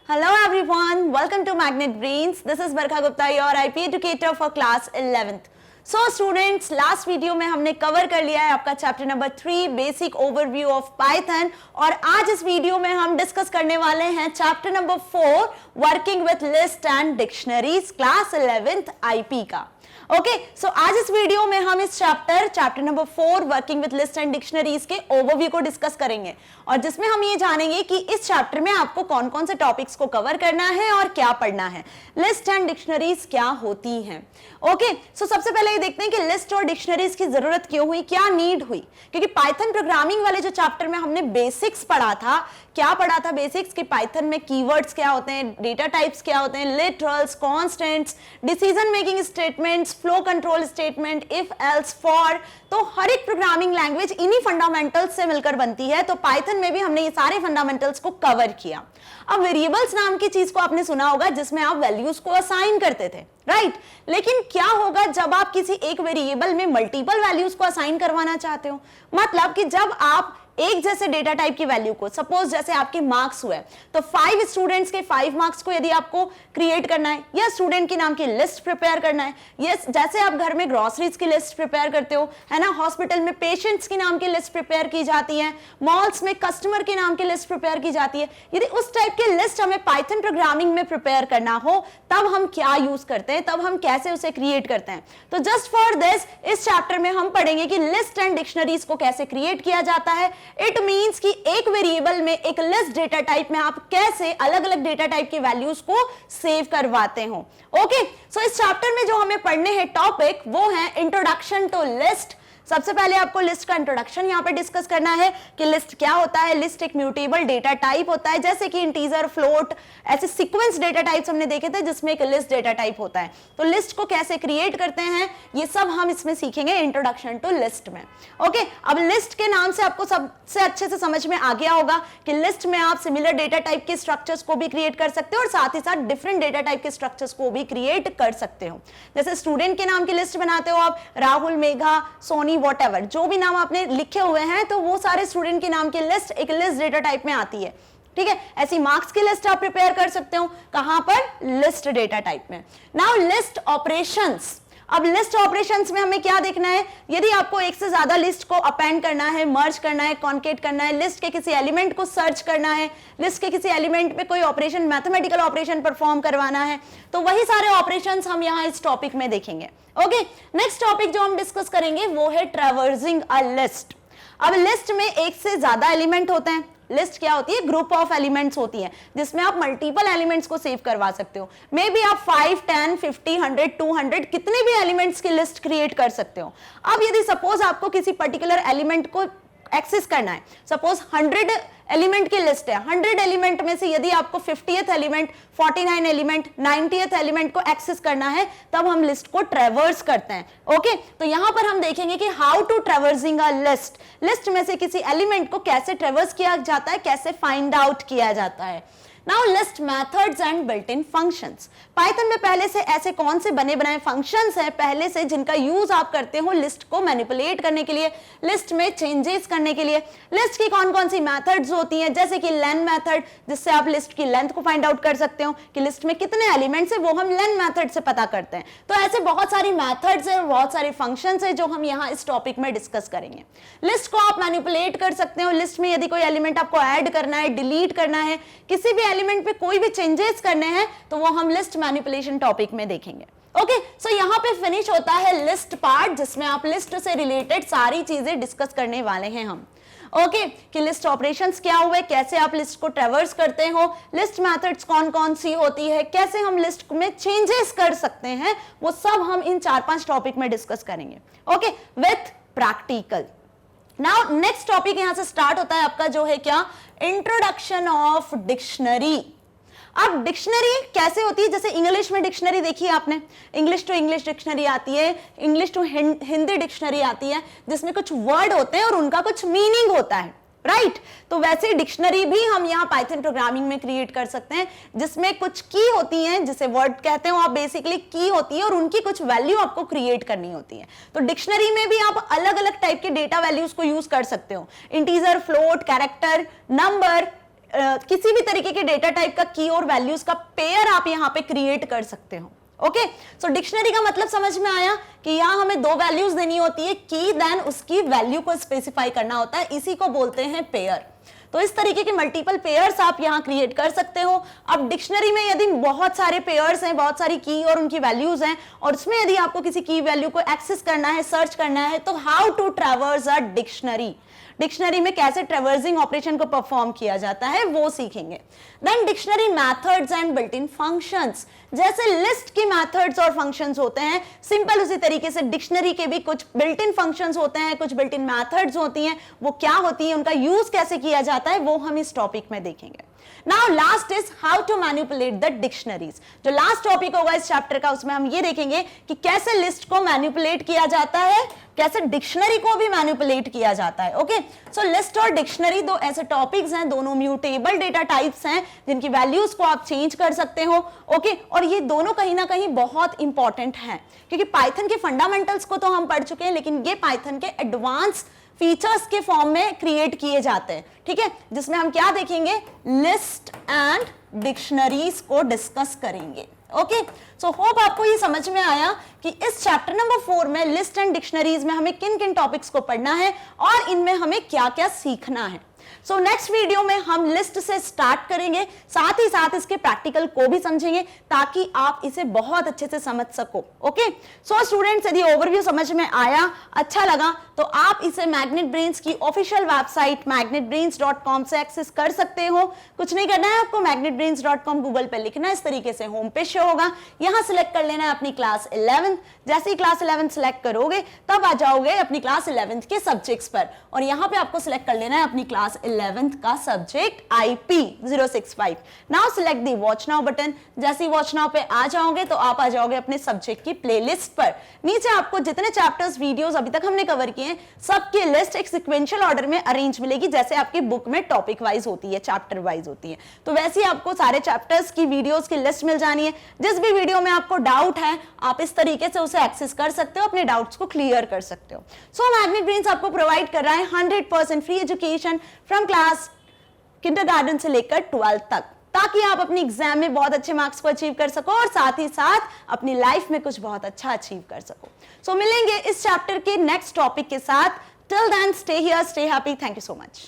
Hello everyone, welcome to Magnet Brains. This is Barkha Gupta, your IP educator for class 11th. So students, last video में हमने cover कर लिया है आपका chapter number 3 basic overview of Python और आज इस वीडियो में हम डिस्कस करने वाले हैं chapter number 4 working with list and dictionaries class 11th IP का। ओके सो आज इस वीडियो में हम इस chapter number 4 working with list and dictionaries के ओवरव्यू को डिस्कस करेंगे और जिसमें हम ये जानेंगे कि इस चैप्टर में आपको कौन कौन से टॉपिक्स को कवर करना है और क्या पढ़ना है, लिस्ट एंड डिक्शनरीज क्या होती हैं। ओके सो सबसे पहले ये देखते हैं कि लिस्ट और डिक्शनरीज की जरूरत क्यों हुई, क्या नीड हुई, क्योंकि पाइथन प्रोग्रामिंग वाले जो चैप्टर में हमने बेसिक्स पढ़ा था, क्या पढ़ा था बेसिक्स कि पाइथन में कीवर्ड्स क्या होते हैं, डेटा टाइप्स क्या होते हैं, literals, constants, decision making statements, flow control statement, if else for. तो हर एक प्रोग्रामिंग लैंग्वेज इन्हीं फंडामेंटल्स से मिलकर बनती है, तो पाइथन में भी हमने ये सारे फंडामेंटल्स को कवर किया। अब वेरिएबल्स नाम की चीज को आपने सुना होगा जिसमें आप वैल्यूज को असाइन करते थे, राइट? लेकिन क्या होगा जब आप किसी एक वेरिएबल में मल्टीपल वैल्यूज को असाइन करवाना चाहते हो? मतलब कि जब आप एक जैसे डेटा टाइप की वैल्यू को, सपोज जैसे आपके मार्क्स हुए तो 5 स्टूडेंट्स के 5 मार्क्स को यदि आपको क्रिएट करना है या स्टूडेंट के नाम की लिस्ट प्रिपेयर करना है, यस जैसे आप घर में ग्रोसरीज की लिस्ट प्रिपेयर करते हो, है ना, हॉस्पिटल में पेशेंट्स की नाम की लिस्ट प्रिपेयर की जाती है, मॉल्स में कस्टमर के नाम की लिस्ट प्रिपेयर की जाती है। यदि उस टाइप की लिस्ट हमें पाइथन प्रोग्रामिंग में प्रिपेयर करना हो तब हम क्या यूज करते हैं, तब हम कैसे उसे क्रिएट करते हैं। तो जस्ट फॉर दिस इस चैप्टर में हम पढ़ेंगे कि लिस्ट एंड डिक्शनरीज को कैसे क्रिएट किया जाता है। इट मींस कि एक वेरिएबल में, एक लिस्ट डेटा टाइप में आप कैसे अलग अलग डेटा टाइप की वैल्यूज को सेव करवाते हो। ओके सो इस चैप्टर में जो हमें पढ़ने हैं टॉपिक वो है इंट्रोडक्शन टू लिस्ट। सबसे पहले आपको लिस्ट का इंट्रोडक्शन यहां पे डिस्कस करना है कि लिस्ट क्या होता है। लिस्ट एक म्यूटेबल डेटा टाइप होता है, जैसे कि इंटीजर, फ्लोट, ऐसे सीक्वेंस डेटा टाइप्स हमने देखे थे जिसमें एक लिस्ट डेटा टाइप होता है। तो लिस्ट को कैसे क्रिएट करते हैं ये सब हम इसमें सीखेंगे इंट्रोडक्शन टू लिस्ट में। ओके अब लिस्ट के नाम से आपको सबसे अच्छे से समझ में आ गया होगा कि लिस्ट में आप सिमिलर डेटा टाइप के स्ट्रक्चर्स को भी क्रिएट कर सकते हो और साथ ही साथ डिफरेंट डेटा टाइप के स्ट्रक्चर्स को भी क्रिएट कर सकते हो। जैसे स्टूडेंट के नाम की लिस्ट बनाते हो आप, राहुल, मेघा, सोनी, वॉटएवर, जो भी नाम आपने लिखे हुए हैं तो वो सारे स्टूडेंट के नाम की लिस्ट एक लिस्ट डेटा टाइप में आती है। ठीक है, ऐसी मार्क्स की लिस्ट आप प्रिपेयर कर सकते हो, कहां पर? लिस्ट डेटा टाइप में। Now list operations. अब लिस्ट ऑपरेशंस में हमें क्या देखना है, यदि आपको एक से ज्यादा लिस्ट को अपेंड करना है, मर्ज करना है, कॉन्केट करना है, लिस्ट के किसी एलिमेंट को सर्च करना है, लिस्ट के किसी एलिमेंट पे कोई ऑपरेशन, मैथमेटिकल ऑपरेशन परफॉर्म करवाना है, तो वही सारे ऑपरेशंस हम यहाँ इस टॉपिक में देखेंगे। ओके नेक्स्ट टॉपिक जो हम डिस्कस करेंगे वो है ट्रैवर्सिंग अ लिस्ट। अब लिस्ट में एक से ज्यादा एलिमेंट होते हैं। लिस्ट क्या होती है? ग्रुप ऑफ एलिमेंट्स होती है जिसमें आप मल्टीपल एलिमेंट्स को सेव करवा सकते हो। मे बी आप 5, 10, 50, 100, 200 कितने भी एलिमेंट्स की लिस्ट क्रिएट कर सकते हो। अब यदि सपोज आपको किसी पर्टिकुलर एलिमेंट को एक्सेस करना है, सपोज 100 एलिमेंट की लिस्ट है, 100 एलिमेंट में से यदि आपको 50th element, 49 element, 90th element को एक्सेस करना है तब हम लिस्ट को ट्रैवर्स करते हैं। ओके तो यहां पर हम देखेंगे कि how to traversing a list, list में से किसी एलिमेंट को कैसे ट्रैवर्स किया जाता है, कैसे फाइंड आउट किया जाता है। Now list methods and built in functions. Python में पहले से ऐसे कौन से बने बनाए फंक्शंस हैं पहले से जिनका यूज आप करते हो लिस्ट को मैनिपुलेट करने के लिए, लिस्ट में चेंजेस करने के लिए। लिस्ट की कौन कौन सी मेथड्स होती हैं, जैसे कि लेन मेथड जिससे आप लिस्ट की लेंथ को फाइंड आउट कर सकते हो कि लिस्ट में कितने एलिमेंट्स है, वो हम लेन मेथड से पता करते हैं। तो ऐसे बहुत सारी मेथड्स है, बहुत सारे फंक्शंस है जो हम यहाँ इस टॉपिक में डिस्कस करेंगे। लिस्ट को आप मैनिपुलेट कर सकते हो। लिस्ट में यदि कोई एलिमेंट आपको ऐड करना है, डिलीट करना है, किसी भी एलिमेंट पे कोई भी चेंजेस करने हैं तो वो हम लिस्ट मैनिपुलेशन टॉपिक में देखेंगे। ओके सो यहां पे फिनिश होता है लिस्ट पार्ट जिसमें आप लिस्ट से रिलेटेड सारी चीजें डिस्कस करने वाले हैं हम। ओके कि लिस्ट ऑपरेशंस क्या हुए, कैसे आप लिस्ट को ट्रैवर्स करते हो, लिस्ट मेथड्स कौन कौन सी होती है, कैसे हम लिस्ट में चेंजेस कर सकते हैं, वो सब हम इन 4-5 टॉपिक में डिस्कस करेंगे। Okay with practical. Now next topic यहां से स्टार्ट होता है आपका जो है क्या, इंट्रोडक्शन ऑफ डिक्शनरी। अब डिक्शनरी कैसे होती है, जैसे इंग्लिश में डिक्शनरी देखी है आपने, इंग्लिश टू इंग्लिश डिक्शनरी आती है, इंग्लिश टू हिंदी डिक्शनरी आती है जिसमें कुछ वर्ड होते हैं और उनका कुछ मीनिंग होता है, राइट? तो वैसे डिक्शनरी भी हम यहाँ पाइथन प्रोग्रामिंग में क्रिएट कर सकते हैं जिसमें कुछ की होती हैं, जिसे वर्ड कहते हो आप, बेसिकली की होती है और उनकी कुछ वैल्यू आपको क्रिएट करनी होती है। तो डिक्शनरी में भी आप अलग अलग टाइप के डेटा वैल्यूज को यूज कर सकते हो, इंटीजर, फ्लोट, कैरेक्टर, नंबर, किसी भी तरीके के डेटा टाइप का की और वैल्यूज का पेयर आप यहाँ पे क्रिएट कर सकते हो। ओके, सो डिक्शनरी का मतलब समझ में आया कि यहाँ हमें दो वैल्यूज देनी होती है, की देन उसकी वैल्यू को स्पेसिफाई करना होता है, इसी को बोलते हैं पेयर। तो इस तरीके के मल्टीपल पेयर्स आप यहाँ क्रिएट कर सकते हो। अब डिक्शनरी में यदि बहुत सारे पेयर्स हैं, बहुत सारी की और उनकी वैल्यूज हैं, और उसमें यदि आपको किसी की वैल्यू को एक्सेस करना है, सर्च करना है, तो how to traverse a dictionary, dictionary में कैसे ट्रैवर्सिंग ऑपरेशन को परफॉर्म किया जाता है वो सीखेंगे। Then dictionary methods and built in functions, जैसे लिस्ट की मेथड्स और फंक्शंस होते हैं, सिंपल उसी तरीके से डिक्शनरी के भी कुछ बिल्ट इन फंक्शंस होते हैं, कुछ बिल्ट इन मेथड्स होती हैं, वो क्या होती है, उनका यूज कैसे किया जाता है, वो हम इस टॉपिक में देखेंगे। Now last is how to manipulate the dictionaries, जो लास्ट टॉपिक होगा इस चैप्टर का, उसमें हम ये देखेंगे कि कैसे लिस्ट को मैनिपुलेट किया जाता है, कैसे डिक्शनरी को भी मैनिपुलेट किया जाता है। ओके, सो लिस्ट और डिक्शनरी दो ऐसे टॉपिक्स हैं, दोनों म्यूटेबल डेटा टाइप्स हैं जिनकी वैल्यूज को आप चेंज कर सकते हो। ओके, और ये दोनों कहीं ना कहीं बहुत इंपॉर्टेंट हैं, क्योंकि पाइथन के फंडामेंटल्स को तो हम पढ़ चुके हैं, लेकिन ये पाइथन के एडवांस फीचर्स के फॉर्म में क्रिएट किए जाते हैं। ठीक है, जिसमें हम क्या देखेंगे, लिस्ट एंड डिक्शनरीज को डिस्कस करेंगे। ओके, सो होप आपको ये समझ में आया कि इस चैप्टर नंबर 4 में लिस्ट एंड डिक्शनरीज में हमें किन किन टॉपिक्स को पढ़ना है और इनमें हमें क्या क्या सीखना है। सो नेक्स्ट वीडियो में हम लिस्ट से स्टार्ट करेंगे, साथ ही साथ इसके प्रैक्टिकल को भी समझेंगे ताकि आप इसे बहुत अच्छे से समझ सको। ओके, सो स्टूडेंट्स, यदि ओवरव्यू समझ में आया, अच्छा लगा, तो आप इसे मैग्नेट ब्रेन्स की ऑफिशियल वेबसाइट magnetbrains.com से एक्सेस कर सकते हो। कुछ नहीं करना है आपको, magnetbrains.com गूगल पे लिखना है, इस तरीके से होम पेज शो होगा, यहां सिलेक्ट कर लेना है अपनी क्लास 11। जैसे ही क्लास 11 सिलेक्ट करोगे तब आ जाओगे अपनी क्लास 11 के सब्जेक्ट्स पर, और यहां पे आपको सिलेक्ट कर लेना है अपनी क्लास 11 का subject IP 065। Now select the watch now button. जैसे ही वॉच नाउ पे आ जाओगे तो आप आ जाओगे अपने सब्जेक्ट की प्लेलिस्ट पर। नीचे आपको जितने चैप्टर्स वीडियोस अभी तक हमने कवर किए हैं, सबकी लिस्ट एक सीक्वेंशियल ऑर्डर में अरेंज मिलेगी, जैसे आपकी बुक में टॉपिक वाइज होती है, चैप्टर वाइज होती है, तो वैसे ही आपको सारे चैप्टर्स की वीडियोस की लिस्ट मिल जानी है। जिस भी वीडियो में आपको डाउट है, आप इस तरीके से उसे एक्सेस कर सकते हो, अपने डाउट्स को क्लियर कर सकते हो। सो मैग्नेट ब्रेन्स आपको प्रोवाइड कर रहा है 100% free education from class kindergarten से लेकर 12th तक, ताकि आप अपनी एग्जाम में बहुत अच्छे मार्क्स को अचीव कर सको और साथ ही साथ अपनी लाइफ में कुछ बहुत अच्छा अचीव कर सको। सो मिलेंगे इस चैप्टर के नेक्स्ट टॉपिक के साथ। Till then stay here, stay happy, thank you so much.